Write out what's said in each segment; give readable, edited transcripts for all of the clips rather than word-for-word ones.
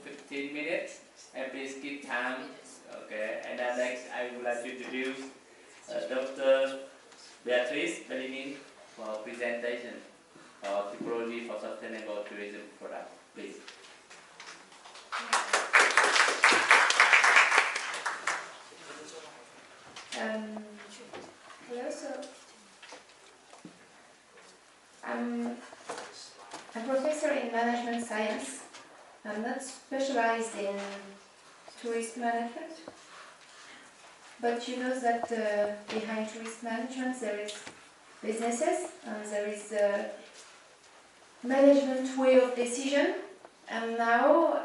15 minutes, and please keep time. Okay, and then next I would like to introduce Dr. Beatrice Bellinin for presentation of technology for sustainable tourism product. Please. Hello, so I'm a professor in management science. I'm not specialized in tourist management, but you know that behind tourist management there is businesses and there is management way of decision, and now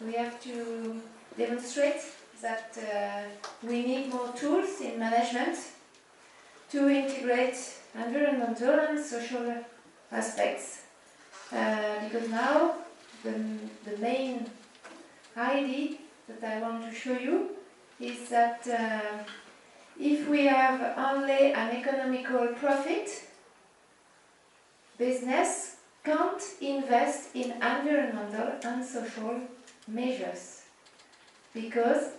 we have to demonstrate that we need more tools in management to integrate environmental and social aspects, because now the main idea that I want to show you is that if we have only an economical profit, business can't invest in environmental and social measures, because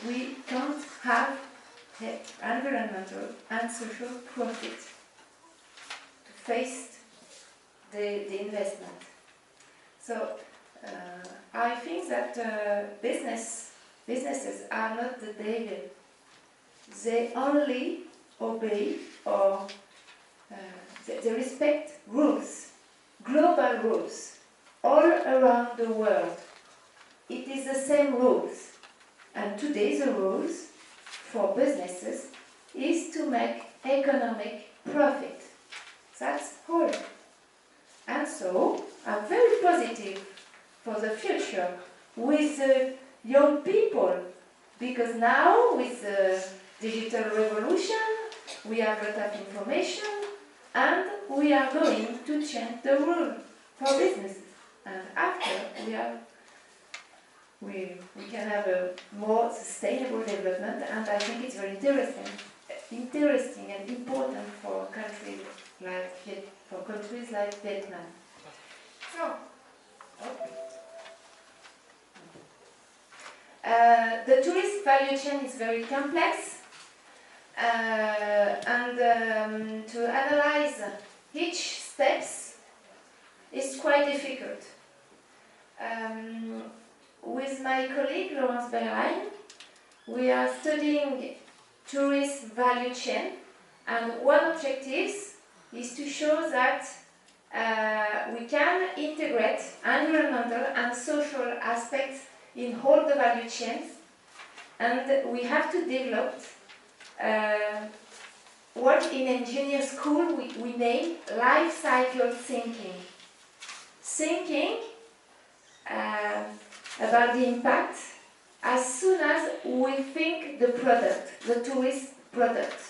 we can't have environmental and social profit to face the investment. So I think that businesses are not the devil. They only obey or they respect rules, global rules, all around the world. It is the same rules. And today the rules for businesses is to make economic profit. That's all. And so I'm very positive for the future with the young people, because now with the digital revolution we have a lot of information and we are going to change the rule for businesses. And after we can have a more sustainable development, and I think it's very interesting and important for countries like Vietnam. So, the tourist value chain is very complex, and to analyze each steps is quite difficult. With my colleague Laurence Berlein, we are studying tourist value chain, and one objective is to show that we can integrate environmental and social aspects in all the value chains, and we have to develop what in engineer school we name life cycle thinking. Thinking about the impact as soon as we think the product, the tourist product.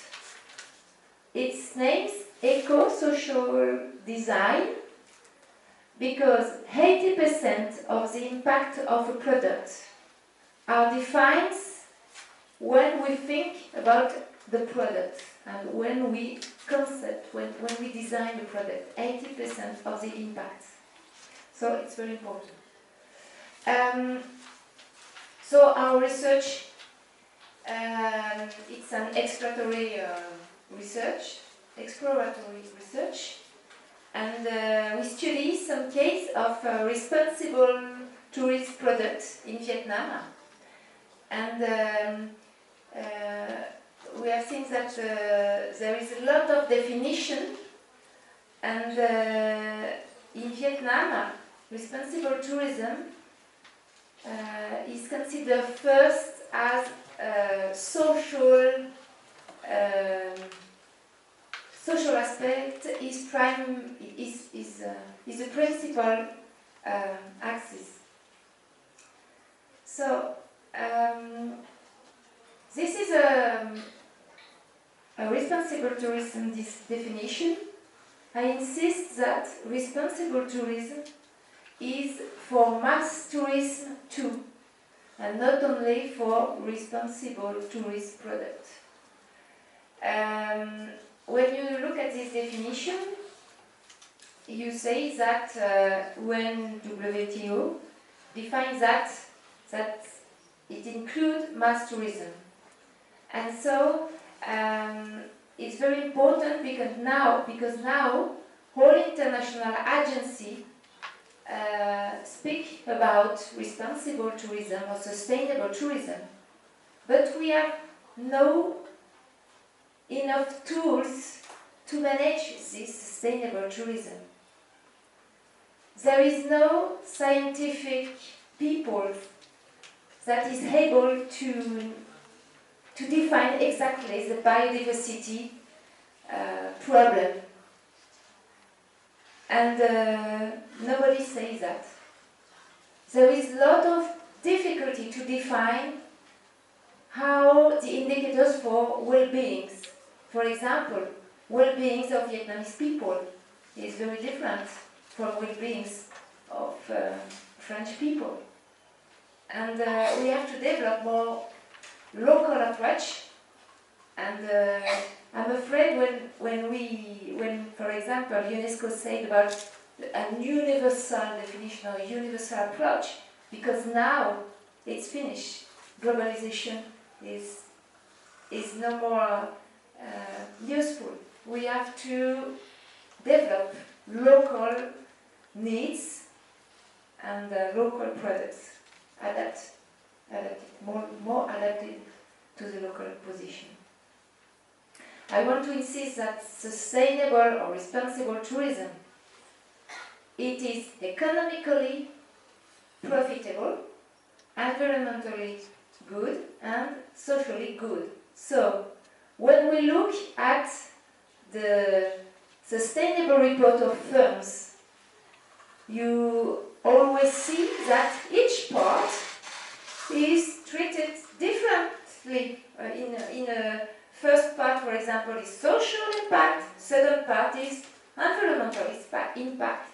Its name is eco-social design, because 80% of the impact of a product are defined when we think about the product and when we concept, when we design the product, 80% of the impact. So it's very important. So our research, it's an exploratory research, and we study some case of responsible tourist products in Vietnam, and we have seen that there is a lot of definition, and in Vietnam, responsible tourism is considered first as social aspect is the principal axis. So this is a responsible tourism definition. I insist that responsible tourism is for mass tourism too, and not only for responsible tourist products. When you look at this definition, you say that when WTO define that it includes mass tourism. And so it's very important because now all international agencies speak about responsible tourism or sustainable tourism, but we have no enough tools to manage this sustainable tourism. There is no scientific people that is able to define exactly the biodiversity problem. And nobody says that. There is a lot of difficulty to define how the indicators for well-being. For example, well-being of Vietnamese people is very different from well-being of French people. And we have to develop more local approach. And I'm afraid when, for example, UNESCO said about a universal definition or a universal approach, because now it's finished. Globalization is no more useful. We have to develop local needs and local products, more adapted to the local position. I want to insist that sustainable or responsible tourism, it is economically profitable, environmentally good, and socially good. So, when we look at the sustainable report of firms, you always see that each part is treated differently. In a first part, for example, is social impact, second part is environmental impact.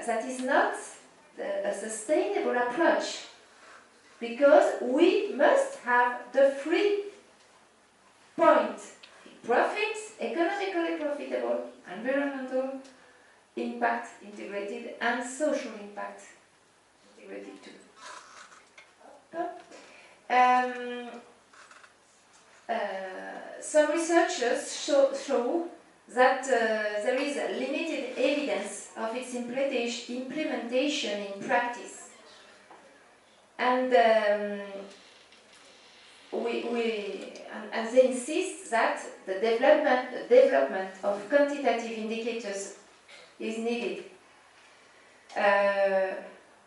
That is not a sustainable approach, because we must have the 3 points: profits, economically profitable, environmental impact integrated, and social impact integrated too. Some researchers show that there is limited evidence of its implementation in practice. And they insist that the development of quantitative indicators is needed.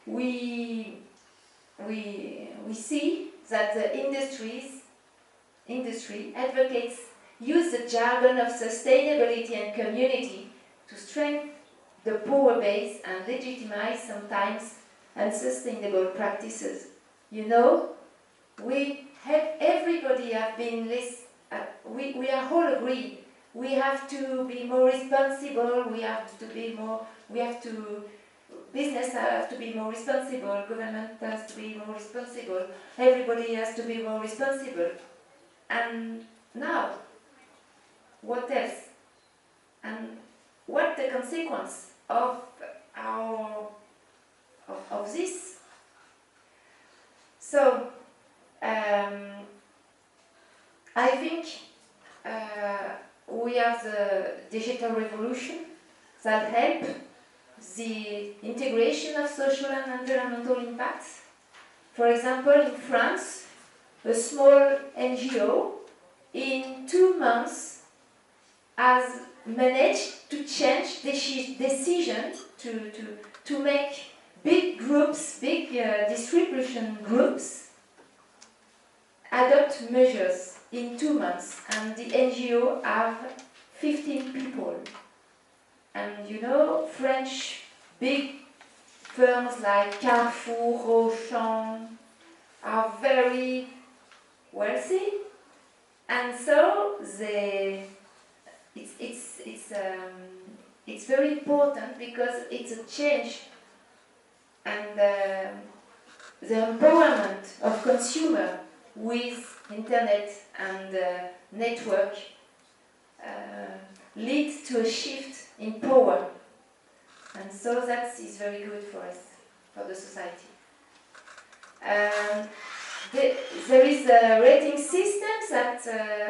We see that the industry advocates use the jargon of sustainability and community to strengthen the power base and legitimize sometimes unsustainable practices. You know, everybody have been we are all agreed. We have to be more responsible. Business has to be more responsible. Government has to be more responsible. Everybody has to be more responsible. And now, what else? And what the consequence of this? So, I think we have the digital revolution that help the integration of social and environmental impacts. For example, in France, a small NGO in 2 months has managed to change decision to make big groups, distribution groups, adopt measures in 2 months, and the NGO have 15 people. And you know, French big firms like Carrefour, Auchan are very wealthy, and so it's very important because it's a change, and the empowerment of consumer with internet and network leads to a shift in power. And so that is very good for us, for the society. There is a rating systems that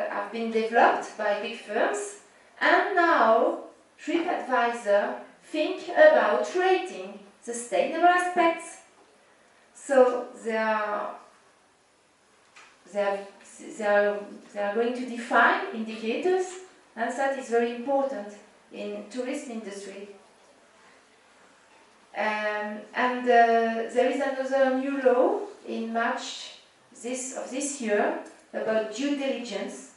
have been developed by big firms, and now TripAdvisor think about rating sustainable aspects. So they are going to define indicators, and that is very important in tourist industry. There is another new law in March of this year about due diligence,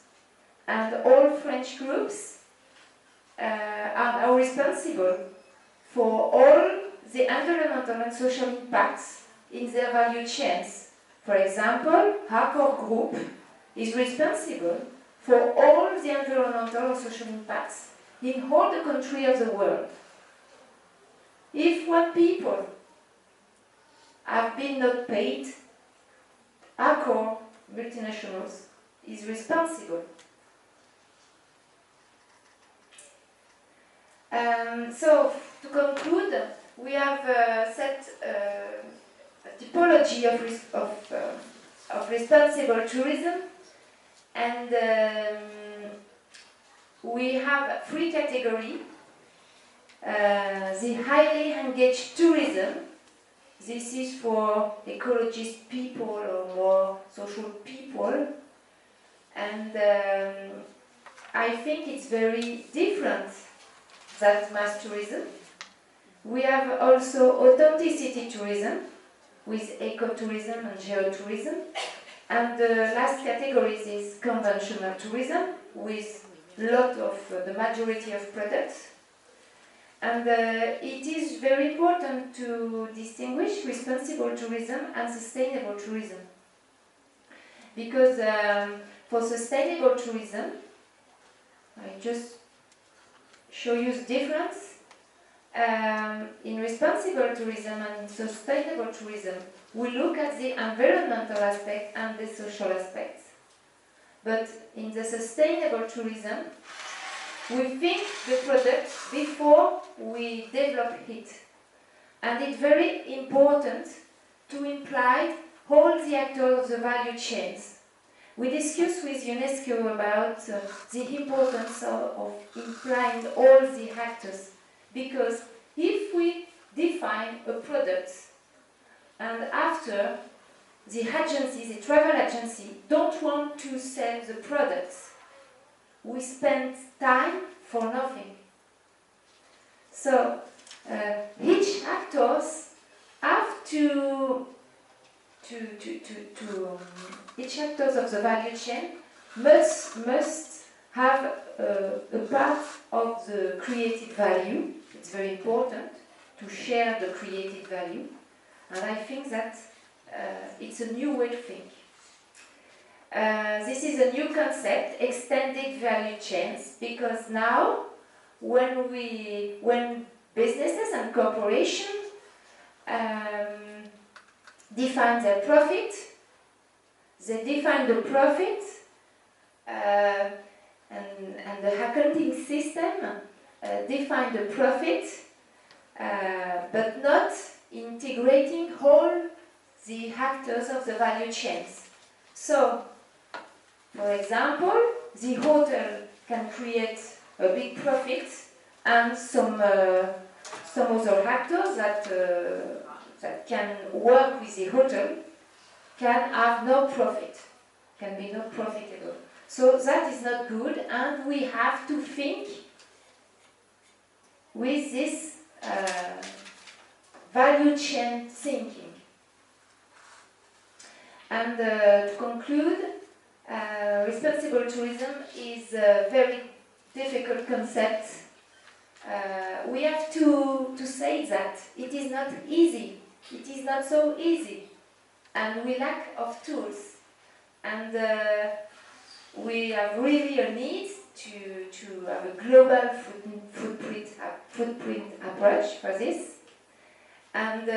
and all French groups are now responsible for all the environmental and social impacts in their value chains. For example, Accor Group is responsible for all the environmental and social impacts in all the countries of the world. If one people have been not paid, Accor multinationals is responsible. So, to conclude, we have set a typology of responsible tourism, and we have 3 categories. The highly engaged tourism, this is for ecologist people or more social people, and I think it's very different than mass tourism. We have also authenticity tourism with ecotourism and geotourism, and the last category is conventional tourism with lot of the majority of products. And it is very important to distinguish responsible tourism and sustainable tourism. Because for sustainable tourism, I just show you the difference. In responsible tourism and in sustainable tourism, we look at the environmental aspect and the social aspects. But in the sustainable tourism, we think the product before we develop it. And it's very important to imply all the actors of the value chains. We discussed with UNESCO about the importance of implying all the actors, because if we define a product and after the agency, the travel agency, don't want to sell the products, we spend time for nothing. So each actors have each actors of the value chain must have a part of the created value. It's very important to share the created value, and I think that it's a new way to think. This is a new concept, extended value chains, because now when businesses and corporations define their profit, they define the profit, and the accounting system define the profit, but not integrating all the actors of the value chains. So, for example, the hotel can create a big profit, and some other actors that can work with the hotel can have no profit, can be not profitable. So that is not good, and we have to think with this value chain thinking. And to conclude, responsible tourism is a very difficult concept. We have to say that it is not easy. It is not so easy, and we lack of tools. And we have really a need to have a global footprint approach for this. And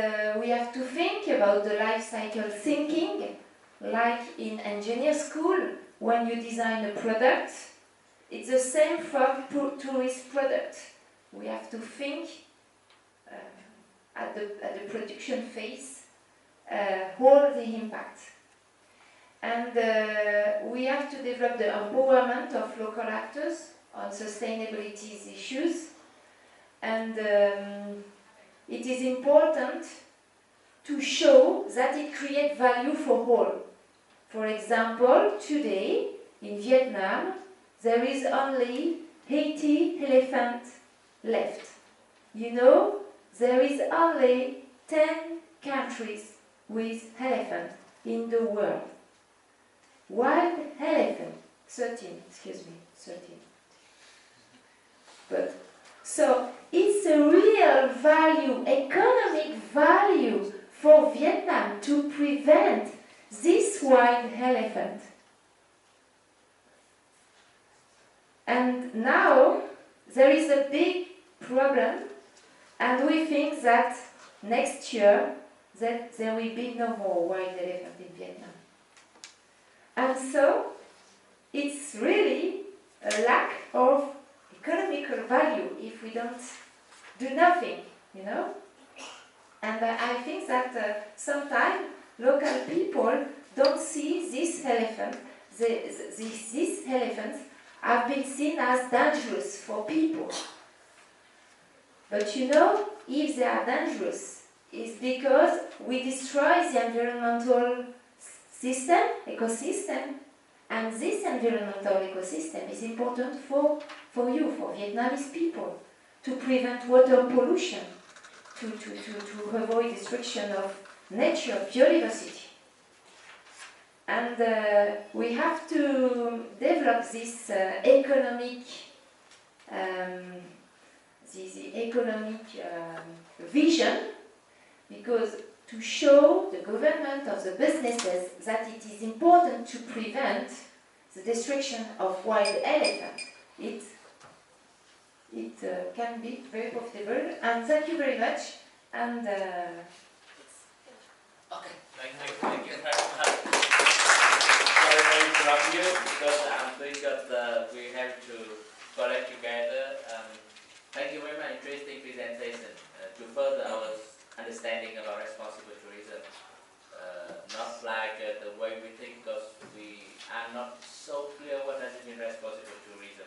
we have to think about the life cycle thinking, like in engineer school, when you design a product. It's the same for tourist product. We have to think at the production phase, all the impact. And we have to develop the empowerment of local actors on sustainability issues. And it is important to show that it creates value for all. For example, today in Vietnam, there is only 80 elephants left. You know, there is only 10 countries with elephants in the world. Wild elephant, 13, excuse me, 13. But, so it's a real value, economic value for Vietnam to prevent this wild elephant. And now there is a big problem, and we think that next year that there will be no more wild elephant in Vietnam. And so it's really a lack of economical value if we don't do nothing, you know. And I think that sometimes local people don't see this elephant. These elephants have been seen as dangerous for people. But you know, if they are dangerous, it's because we destroy the environmental system, ecosystem, and this environmental ecosystem is important for you, for Vietnamese people, to prevent water pollution, to avoid destruction of nature, biodiversity. And we have to develop this economic vision, because to show the government of the businesses that it is important to prevent the destruction of wild elephants. It can be very profitable. And thank you very much. And Okay, thank you very much. Sorry to interrupt you because I think that we have to collect together. Thank you very much. Interesting presentation to further our understanding about responsible tourism. Not like the way we think, because we are not so clear what does it mean responsible tourism.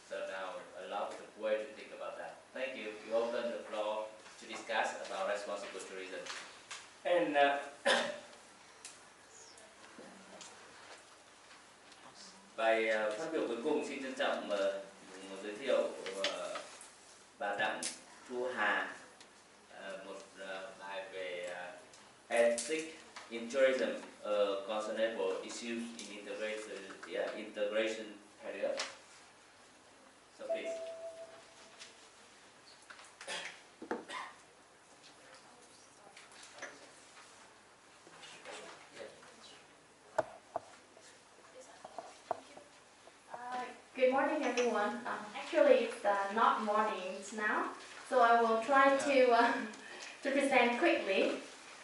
So now a lot of way to think about that. Thank you. You open the floor to discuss about responsible tourism. And bài phát biểu cuối cùng xin trân trọng giới thiệu bà Đặng Thu Hà, một bài về ethics in tourism, concernable issues in integration period. So please. Good morning, everyone. Actually, it's not morning, it's now, so I will try to present quickly.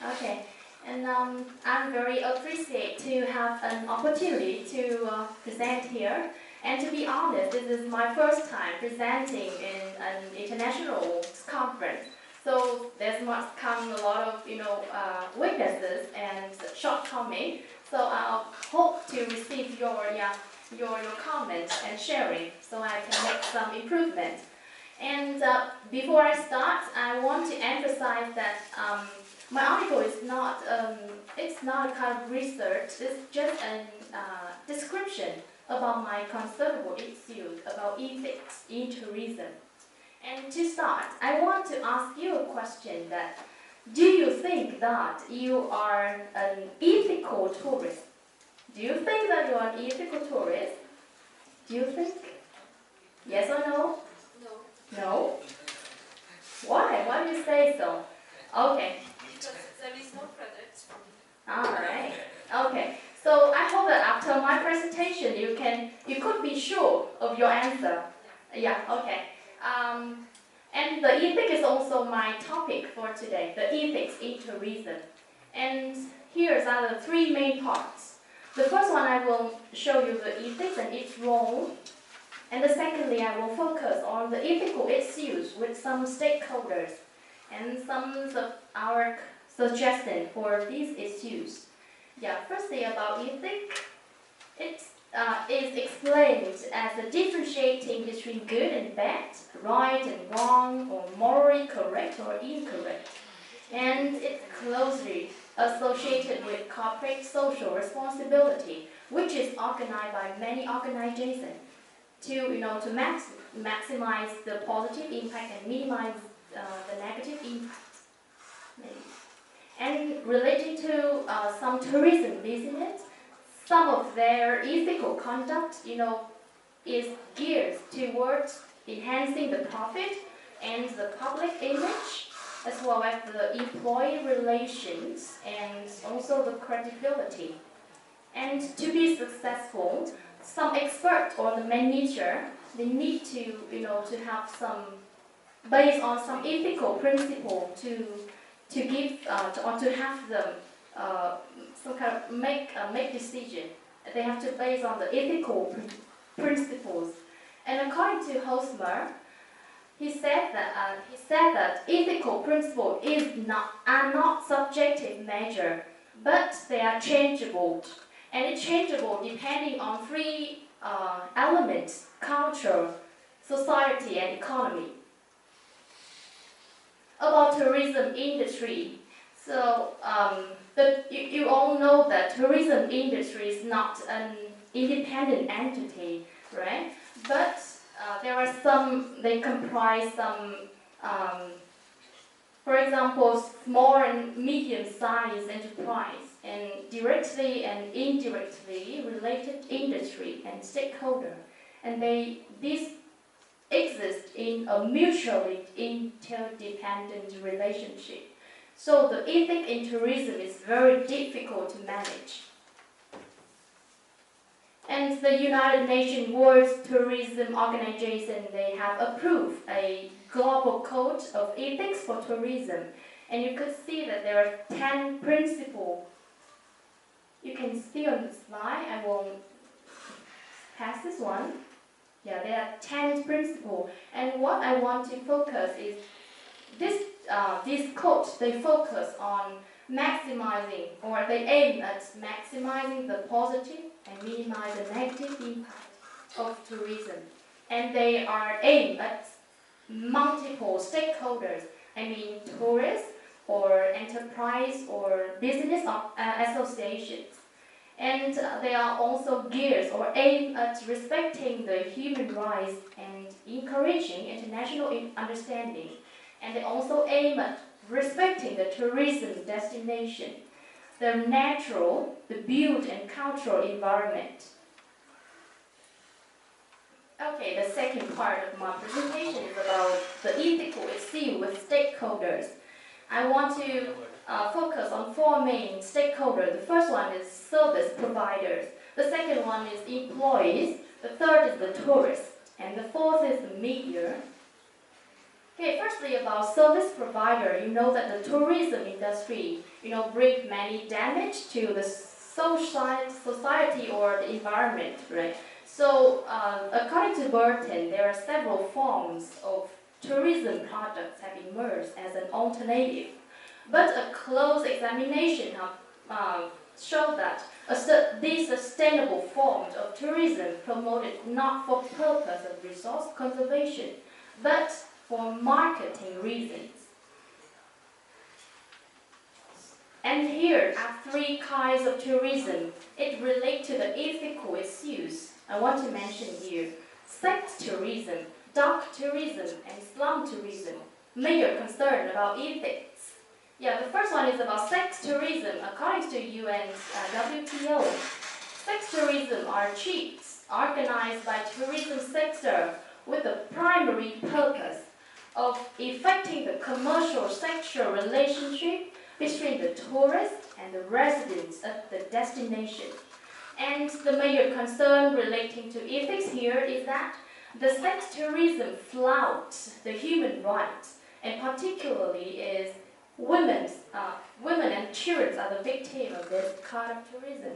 Okay, and I'm very appreciate to have an opportunity to present here. And to be honest, this is my first time presenting in an international conference. So there must come a lot of weaknesses and shortcomings. So I hope to receive your comments and sharing, so I can make some improvement. And before I start, I want to emphasize that my article is not it's not a kind of research. It's just a description about my concernable issues about ethics in tourism. And to start, I want to ask you a question: that do you think that you are an ethical tourist? Do you think that you are an ethical tourist? Do you think? Yes or no? No. No? Why? Why do you say so? Okay. Because there is no product. Alright. Okay. So I hope that after my presentation you could be sure of your answer. Yeah, okay. And the ethics is also my topic for today, the ethics in tourism. And here are the three main parts. The first one, I will show you the ethics and its role. And secondly, I will focus on the ethical issues with some stakeholders. and some of our suggestions for these issues. Yeah, firstly about ethics, it is explained as the differentiating between good and bad, right and wrong, or morally correct or incorrect. And it's closely associated with corporate social responsibility, which is organized by many organizations to maximize the positive impact and minimize the negative impact. And related to some tourism business, some of their ethical conduct, is geared towards enhancing the profit and the public image, as well as the employee relations and also the credibility. And to be successful, some expert or the manager, they need to have some based on some ethical principle to give or to have them some kind of make decision. They have to base on the ethical principles. And according to Hosmer, he said that ethical principles are not subjective measure, but they are changeable, and it's changeable depending on three elements: culture, society, and economy. About tourism industry, so you all know that tourism industry is not an independent entity, right? But there are they comprise some, for example, small and medium-sized enterprise, and directly and indirectly related industry and stakeholder, and these exist in a mutually interdependent relationship. So the ethic in tourism is very difficult to manage. And the United Nations World Tourism Organization, they have approved a global code of ethics for tourism. And you could see that there are 10 principles. You can see on the slide, I will pass this one. Yeah, there are 10 principles. And what I want to focus is this code, they focus on maximizing, or they aim at maximizing the positive and minimize the negative impact of tourism. And they are aimed at multiple stakeholders, I mean tourists or enterprise or business associations. And they are also geared or aimed at respecting the human rights and encouraging international understanding. And they also aim at respecting the tourism destination, the natural, the built and cultural environment. Okay, the second part of my presentation is about the ethical issue with stakeholders. I want to focus on four main stakeholders. The first one is service providers. The second one is employees. The third is the tourists. And the fourth is the media. Okay, firstly about service provider, you know that the tourism industry, brings many damage to the society or the environment, right? So, according to Burton, there are several forms of tourism products have emerged as an alternative. But a close examination showed that these sustainable forms of tourism promoted not for purpose of resource conservation, but for marketing reasons. And here are three kinds of tourism. It relates to the ethical issues. I want to mention here sex tourism, dark tourism, and slum tourism. Major concern about ethics. Yeah, the first one is about sex tourism. According to UN's WTO, sex tourism are cheats organized by tourism sector with the primary purpose of effecting the commercial sexual relationship between the tourist and the residents of the destination. And the major concern relating to ethics here is that the sex tourism flouts the human rights, and particularly is women and children are the victim of this kind of tourism.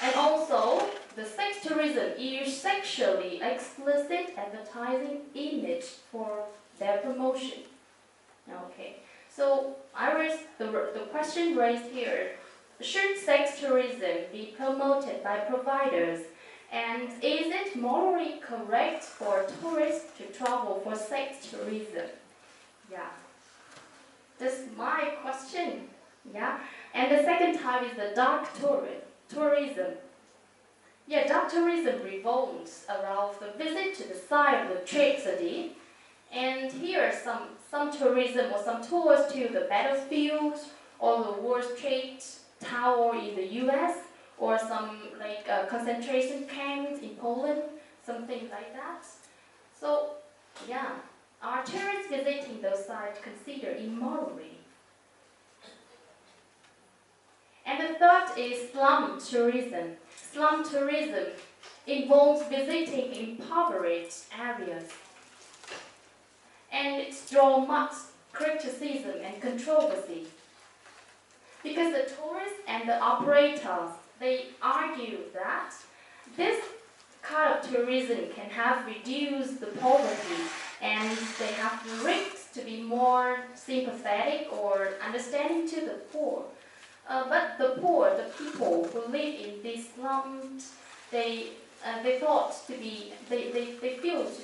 And also, the sex tourism use sexually explicit advertising image for their promotion. Okay, so the question raised here: should sex tourism be promoted by providers? And is it morally correct for tourists to travel for sex tourism? Yeah, that's my question. Yeah, and the second type is the dark tourism. Yeah, dark tourism revolves around the visit to the site of the tragedy. And here are some tourism or some tours to the battlefields or the World Trade Tower in the US or some like concentration camps in Poland, something like that. So yeah, are tourists visiting those sites considered immorally? And the third is slum tourism. Slum tourism involves visiting impoverished areas, and it's drawn much criticism and controversy because the tourists and the operators, they argue that this kind of tourism can have reduced the poverty, and they have the risks to be more sympathetic or understanding to the poor. But the poor, the people who live in these slums, they feel to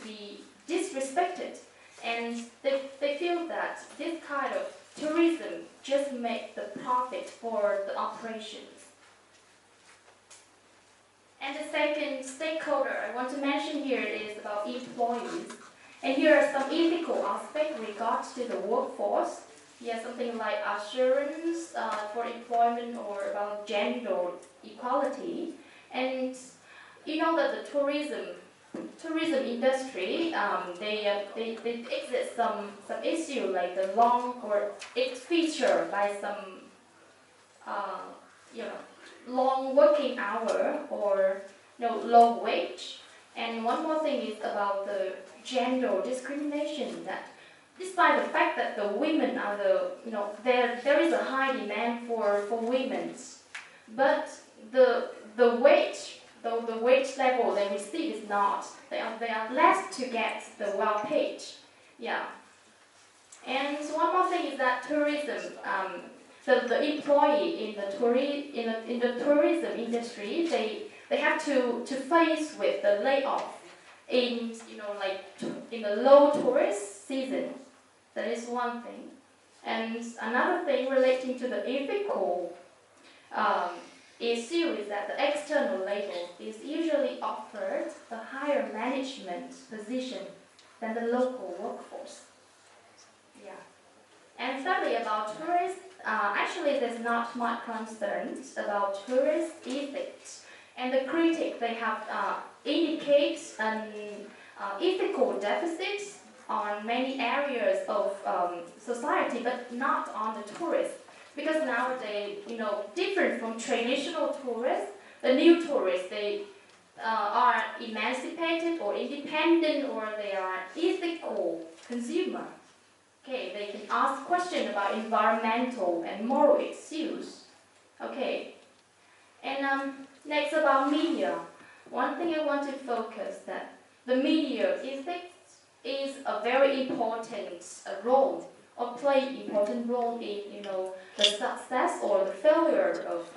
be disrespected, and they feel that this kind of tourism just makes the profit for the operations. And the second stakeholder I want to mention here is about employees. And here are some ethical aspects regards to the workforce. Yeah, something like assurance for employment or about gender equality. And you know that the tourism industry, they exist some issue like the long or it's featured by some long working hour or low wage. And one more thing is about the gender discrimination, that despite the fact that the women are there is a high demand for women, but the wage, though the wage level they receive is not, they are less to get the well paid. Yeah. And one more thing is that tourism, the employee in the tourism industry, they have to face with the layoff in in the low tourist season. That is one thing. And another thing relating to the ethical issue is that the external label is usually offered a higher management position than the local workforce. Yeah. And thirdly, about tourists, actually there's not much concerns about tourist ethics. And the critics, they have indicate an ethical deficit on many areas of society, but not on the tourists. Because nowadays, different from traditional tourists, the new tourists, they are emancipated or independent, or they are ethical consumer. Okay, they can ask questions about environmental and moral issues. Okay, and next about media. One thing I want to focus that the media ethics is a very important role, or play important role in the success or the failure of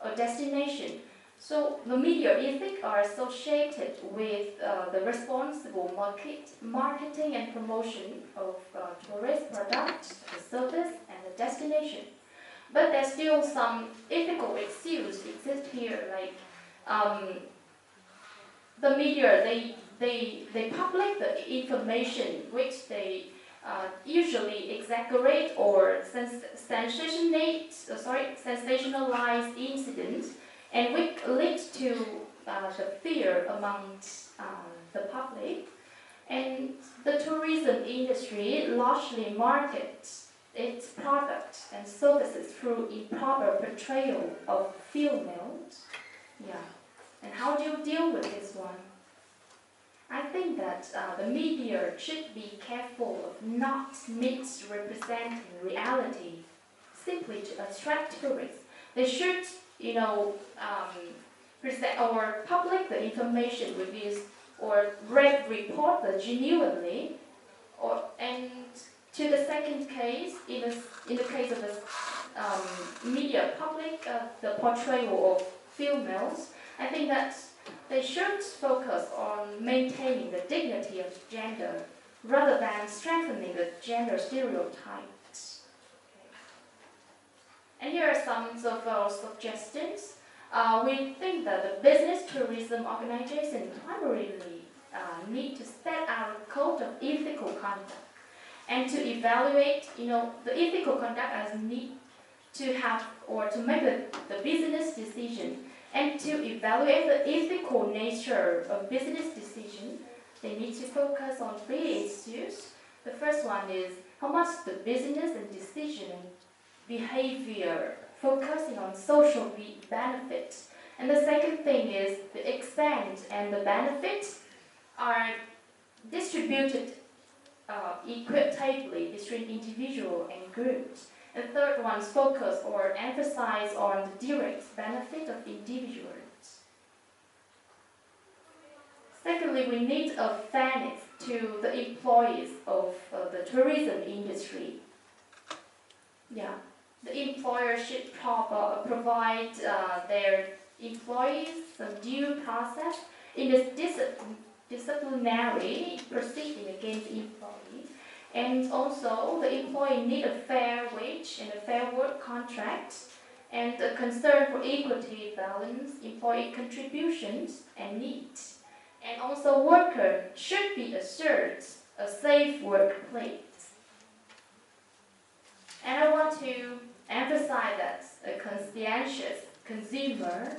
a destination. So the media ethics are associated with the responsible marketing and promotion of tourist products, the service, and the destination. But there's still some ethical issues exist here, like the media, they publish the information which they usually exaggerate or sensationalize incidents, and which leads to the fear amongst the public. And the tourism industry largely markets its products and services through improper portrayal of females. Yeah. And how do you deal with this one? I think that the media should be careful of not misrepresenting reality simply to attract tourists. They should, present or publish the information reviews or report the genuinely, and To the second case, in the case of the media public, the portrayal of females, I think that they should focus on maintaining the dignity of gender rather than strengthening the gender stereotypes. And here are some of our suggestions. We think that the business tourism organization primarily need to set out a code of ethical conduct and to evaluate, the ethical conduct as need to have or to make the business decision and to evaluate the ethical nature of business decision. They need to focus on 3 issues. The first one is how much the business and decision and behavior focusing on social benefits. And the second thing is the expense and the benefits are distributed equitably between individual and groups. And third one is focus or emphasize on the direct benefit of individuals. Secondly, we need a fairness to the employees of the tourism industry. Yeah, the employer should provide their employees some due process in this disciplinary proceeding against the employee. And also, the employee need a fair wage and a fair work contract, and a concern for equity, balance, employee contributions and needs. And also, worker should be assured a safe workplace. And I want to emphasize that a conscientious consumer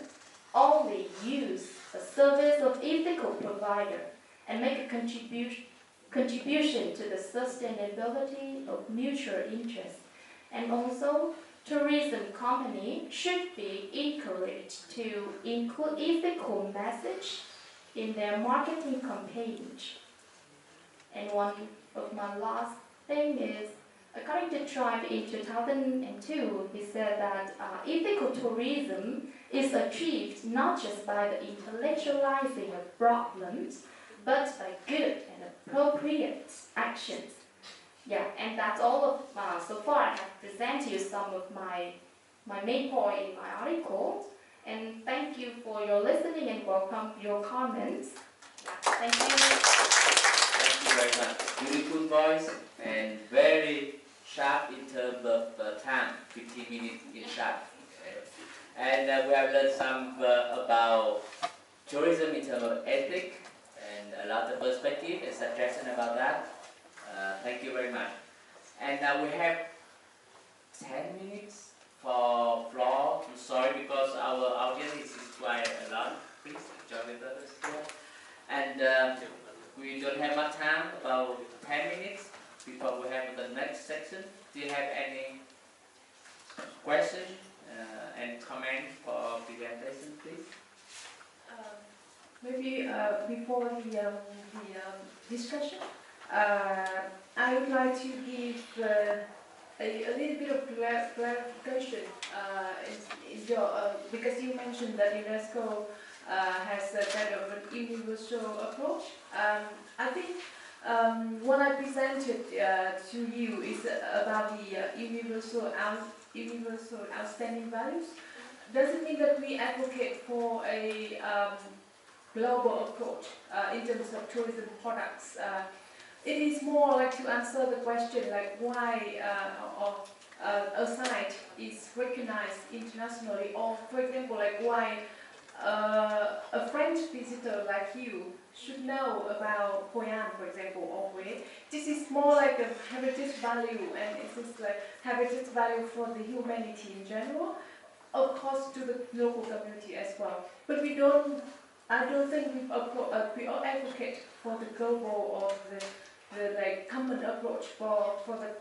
only use a service of ethical provider and make a contribution to the sustainability of mutual interest. And also, tourism company should be encouraged to include ethical message in their marketing campaigns. And one of my last thing is, according to Tribe in 2002, he said that ethical tourism is achieved not just by the intellectualizing of problems, but by good and appropriate actions. Yeah, and that's all of, so far I have presented you some of my main point in my article. And thank you for your listening and welcome your comments. Yeah, thank you. Thank you very much. Beautiful voice and very sharp in terms of time, 15 minutes in sharp. And we have learned some about tourism in terms of ethics and a lot of perspective and suggestion about that. Thank you very much. And now we have 10 minutes for floor. I'm sorry because our audience is quite a lot. Please join with us here. And we don't have much time, about 10 minutes before we have the next section. Do you have any question and comment for presentation, please? Maybe before the discussion, I would like to give a little bit of clarification in your, because you mentioned that UNESCO has a kind of an universal approach. I think what I presented to you is about the universal outstanding values. Doesn't mean that we advocate for a global approach in terms of tourism products. It is more like to answer the question like why a site is recognized internationally, or for example like why a French visitor like you should know about Hoi An, for example, or Hue. This is more like a heritage value, and it is like heritage value for the humanity in general, of course to the local community as well. But we don't, I don't think we all advocate for the global or the like common approach for the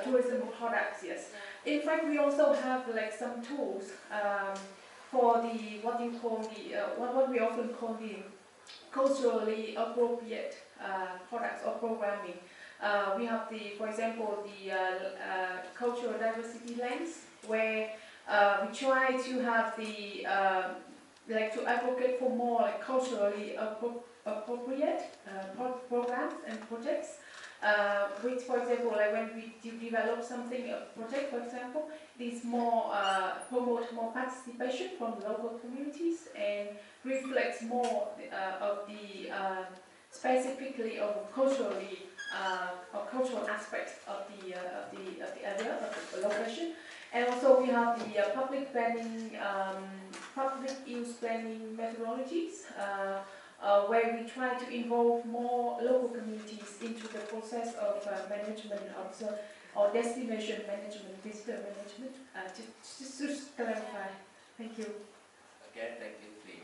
tourism products. Yes. In fact, we also have like some tools for the what you call the what we often call the culturally appropriate products or programming. We have the, for example, the cultural diversity lens, where we try to have the like to advocate for more like culturally appropriate programs and projects. which, for example, like when we develop something, a project, for example, this more promote more participation from local communities and reflects more of the specifically of culturally or cultural aspects of the area of the location. And also we have the public planning, public use planning methodologies, where we try to involve more local communities into the process of management of the, or destination management, visitor management. Just to clarify. Thank you. Okay, thank you, Lee.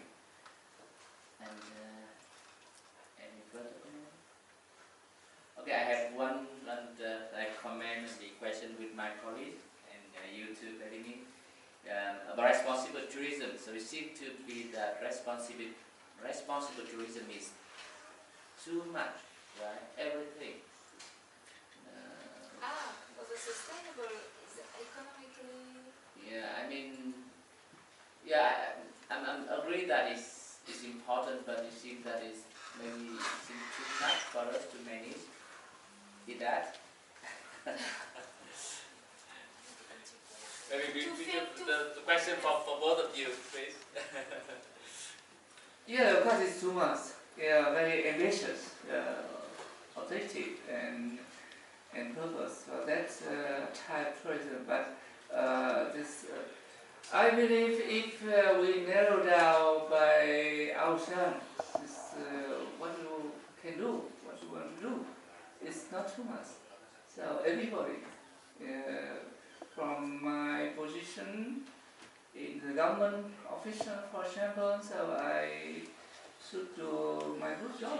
And any further comment? Okay, I have one comment the question with my colleague and you too, Vladimir, about responsible tourism. So it seems to be that responsible tourism is too much, right? Everything. Was it sustainable? Is it economically? Yeah, I mean, yeah, I'm agree that it's important, but it seems that it's maybe seems too much for us to manage. Is that? Maybe the question for both of you, please. Yeah, of course it's too much. Yeah, very ambitious, objective and purpose. So that's type tourism. But this, I believe if we narrow down by ourselves, this, what you can do, what you want to do, it's not too much. So everybody, from my position in the government official, for example, so I should do my good job,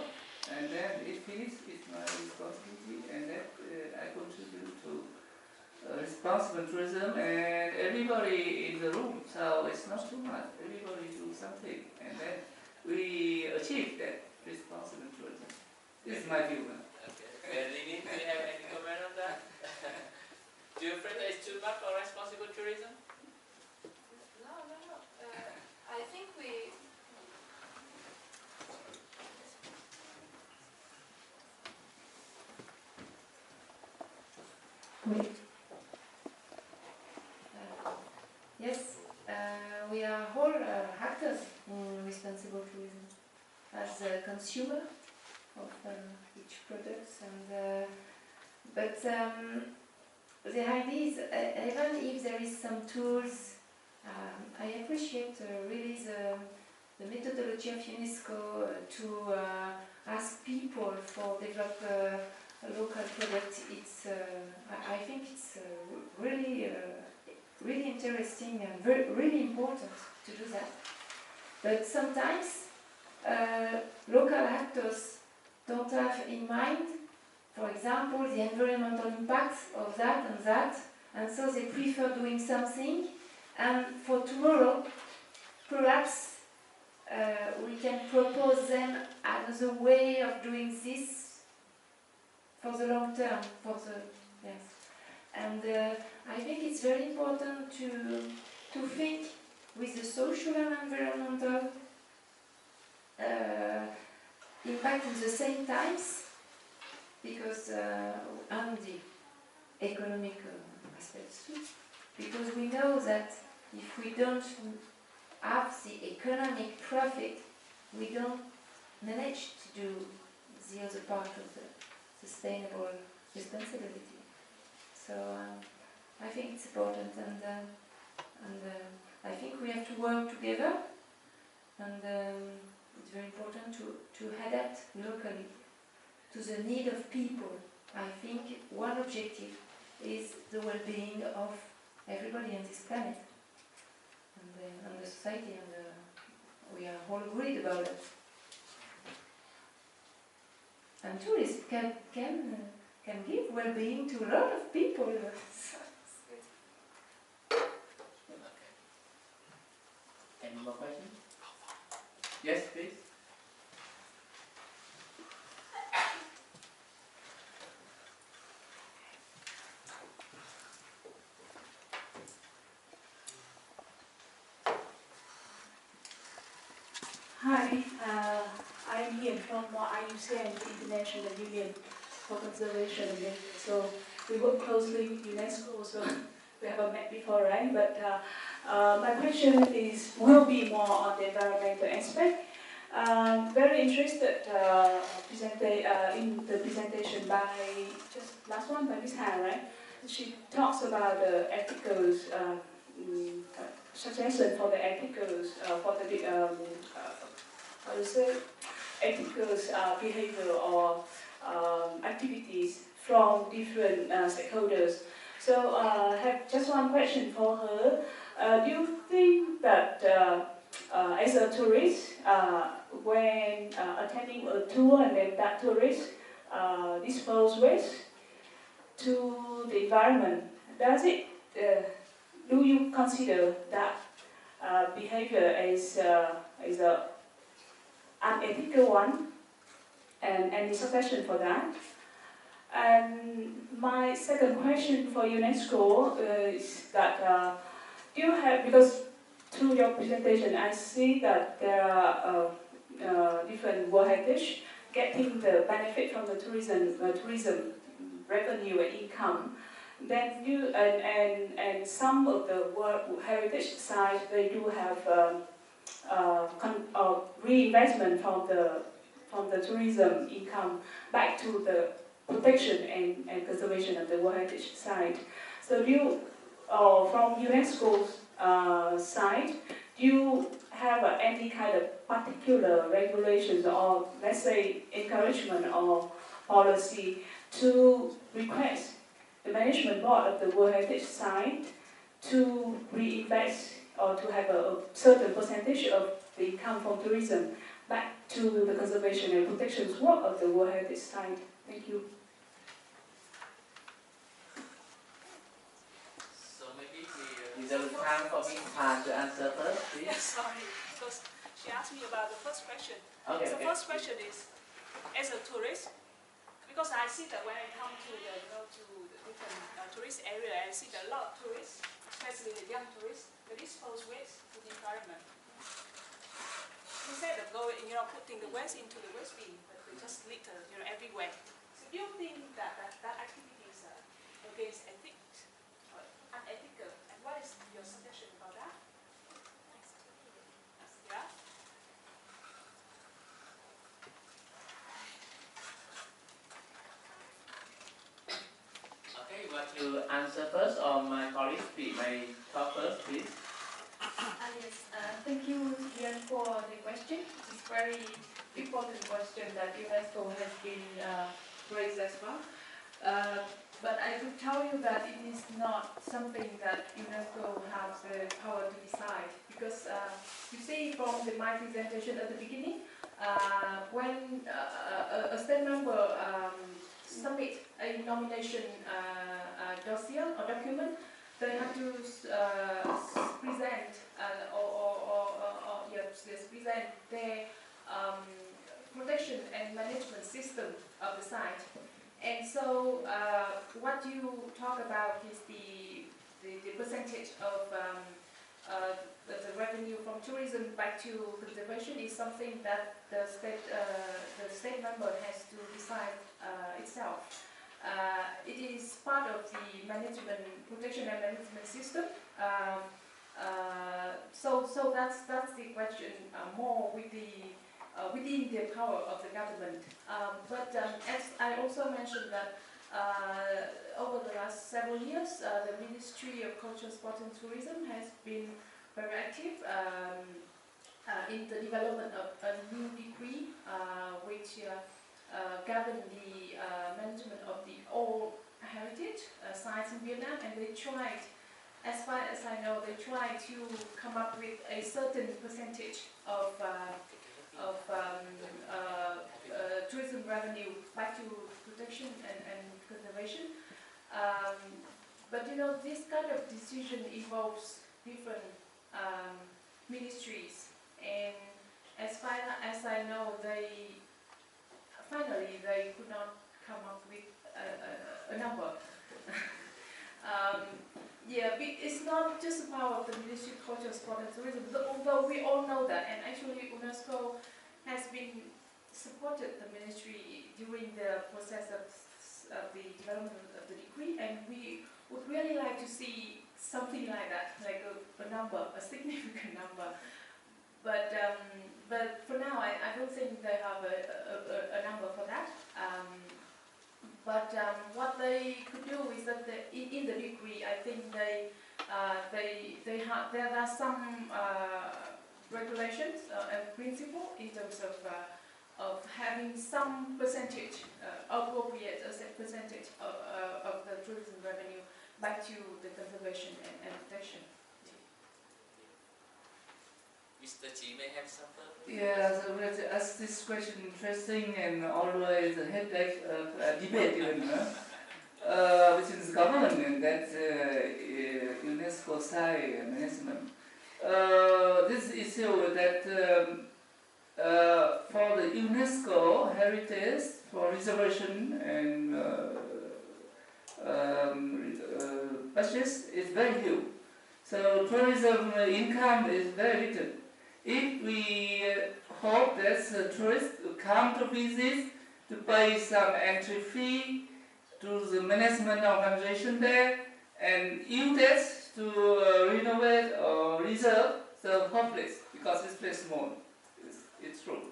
and then it is my responsibility, and that I contribute to responsible tourism, and everybody in the room. So it's not too much. Everybody do something, and then we achieve that responsible tourism. This is my view. Okay. Lini, do you have any comment on that? Do you think it's too much for responsible tourism? No. I think we. Oui. Yes, we are all actors in responsible tourism as a consumer of each product, and but the idea is even if there is some tools, I appreciate really the methodology of UNESCO to ask people for develop a local product. It's I think it's really really interesting and really important to do that. But sometimes local actors don't have in mind, for example, the environmental impacts of that, and so they prefer doing something, and for tomorrow, perhaps we can propose them another way of doing this for the long term, yes. And I think it's very important to think with the social and environmental impact at the same times, because and the economic aspects too, because we know that if we don't have the economic profit, we don't manage to do the other part of the sustainable responsibility. So I think it's important, and I think we have to work together, and it's very important to adapt locally to the need of people. I think one objective is the well-being of everybody on this planet, and the society, and we are all agreed about it. And tourism can give well-being to a lot of people. Okay. Any more questions? Yes, please. Hi, I'm here from IUCN International Union. for conservation. So we work closely with UNESCO, so we haven't met before, right? But my question will be more on the environmental aspect. Very interested in the presentation by just last one by Ms. Han, right? She talks about the ethical suggestion for the ethicals for the how to say ethicals behavior or activities from different stakeholders. So I have just one question for her. Do you think that as a tourist, when attending a tour and then that tourist dispose waste to the environment, do you consider that behavior as a unethical one, and any suggestion for that? And my second question for UNESCO is that do you have, because through your presentation I see that there are different World Heritage getting the benefit from the tourism revenue and income. Then and some of the World Heritage sites, they do have reinvestment from the tourism income back to the protection and conservation of the World Heritage site. So do you, from UNESCO's side, do you have any kind of particular regulations or, let's say, encouragement or policy to request the management board of the World Heritage site to reinvest or to have a certain percentage of the income from tourism back to the conservation and protection work of the World Heritage site? Thank you. So maybe we reserve time for Ms. Han to answer first, please. Yes, sorry, because she asked me about the first question. Okay. The first question is, as a tourist, because I see that when I come to the different tourist area, I see that a lot of tourists, especially the young tourists, they dispose waste to the environment. Instead of going, putting the waste into the waste bin, but they just litter, everywhere. So do you think that activity is against ethics, or unethical? And what is your suggestion about that? Yeah. Okay, you want to answer first, or my colleague may talk first, please? Yes, thank you, Ian, for the question. It's a very important question that UNESCO has been raised as well. But I could tell you that it is not something that UNESCO has the power to decide, because you see from my presentation at the beginning, when a state member submit a nomination dossier or document, they have to present present their protection and management system of the site. And so what you talk about is the percentage of the revenue from tourism back to conservation is something that the state member has to decide itself. It is part of the management, protection and management system. So that's the question more with within the power of the government. But as I also mentioned that over the last several years, the Ministry of Culture, Sport and Tourism has been very active in the development of a new decree which govern the management of the all heritage sites in Vietnam, and they tried, as far as I know, they tried to come up with a certain percentage of tourism revenue back to protection and conservation. But this kind of decision involves different ministries, and as far as I know, finally they could not come up with a number. It's not just the power of the Ministry of Culture, Sport and Tourism, although we all know that, and actually UNESCO has been supported the ministry during the process of of the development of the decree, and we would really like to see something like that, like a number, a significant number. But for now, I don't think they have a number for that. What they could do is that in the decree, I think there are some regulations and principle in terms of having some percentage, appropriate percentage of the tourism revenue back to the conservation and protection. Mr. Chi may have something. Yeah, so let's ask this question interesting and always a headache of debate even between the government and that UNESCO side management. This issue that for the UNESCO heritage for reservation and budgets is very huge. So tourism income is very little. If we hope that tourists come to visit to pay some entry fee to the management organization there and use that to renovate or reserve the whole place because this place is small. It's true.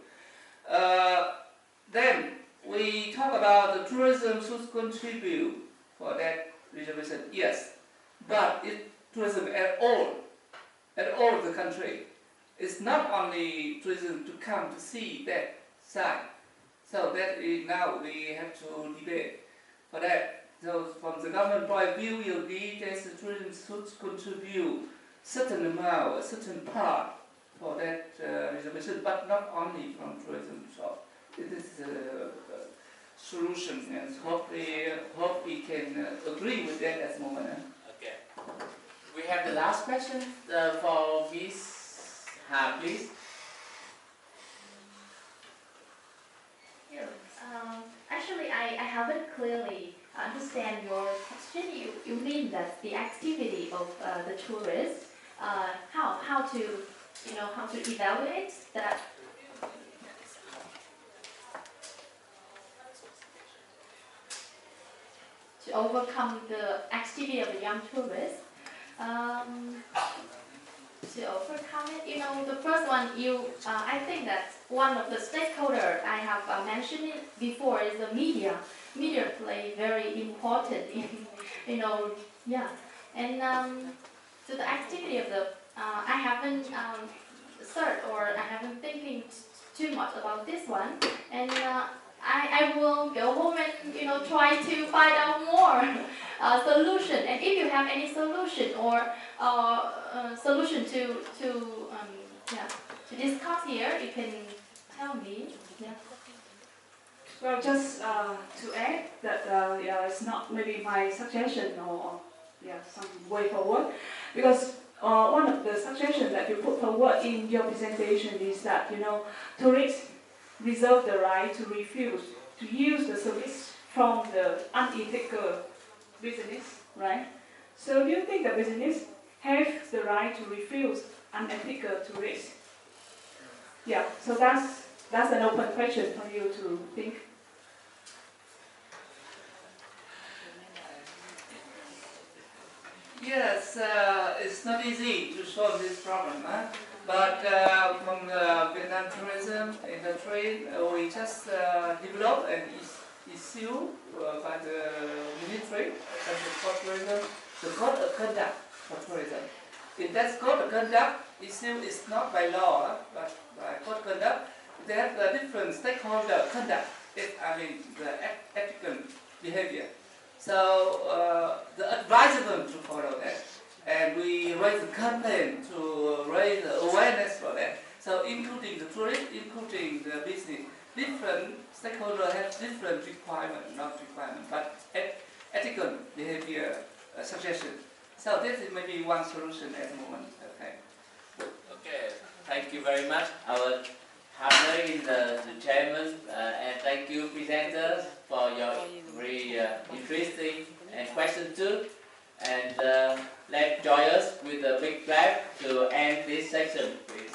Then we talk about the tourism should contribute for that reservation. Yes, but tourism at all the country. It's not only tourism to come to see that site. So that is now we have to debate for that. So from the government point of view, we agree that the tourism should contribute certain amount, a certain part for that reservation, but not only from tourism. So it is a solution, and hope we can agree with that at the moment. Okay. We have the last question for Ms. Ha, please. Actually, I haven't clearly understand your question. You mean that the activity of the tourists, how to evaluate that? To overcome the activity of the young tourists. To overcome it, the first one, I think that one of the stakeholders I have mentioned it before is the media. Media play very important in, yeah. And so the activity of the, I haven't searched or I haven't thinking too much about this one, and I will go home and try to find out more solution. And if you have any solution or solution to discuss here, you can tell me. Yeah. Well, just to add that it's not maybe my suggestion or some way forward, because one of the suggestions that you put forward in your presentation is that tourists reserve the right to refuse to use the service from the unethical business, right? So do you think the business has the right to refuse unethical tourists? Yeah, so that's an open question for you to think. Yes, it's not easy to solve this problem, but from the Vietnam tourism industry, we just developed an issue by the military and the tourism, the code of conduct for tourism. In that code of conduct, issue is not by law, but by code of conduct. They have the different stakeholder conduct. The ethical behavior. So the advisable to follow that, and we raise a campaign to raise the awareness for that. So including the tourists, including the business, different stakeholders have different requirements, not requirements, but ethical behavior suggestion. So this is maybe one solution at the moment. Okay. Okay. Thank you very much. Our partner is the chairman, and thank you presenters for your very interesting and question too. And let's join us with a big clap to end this section, please.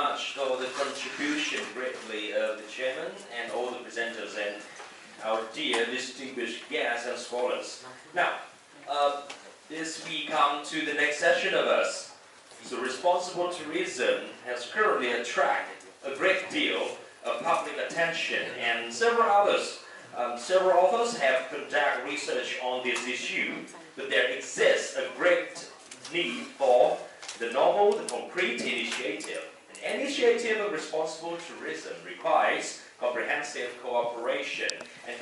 much for the contribution greatly of the chairman and all the presenters and our dear distinguished guests and scholars. Now, this we come to the next session of us. So responsible tourism has currently attracted a great deal of public attention, and several of us have conducted research on this issue, but there exists a great need for the novel, the concrete initiative. An initiative of responsible tourism requires comprehensive cooperation and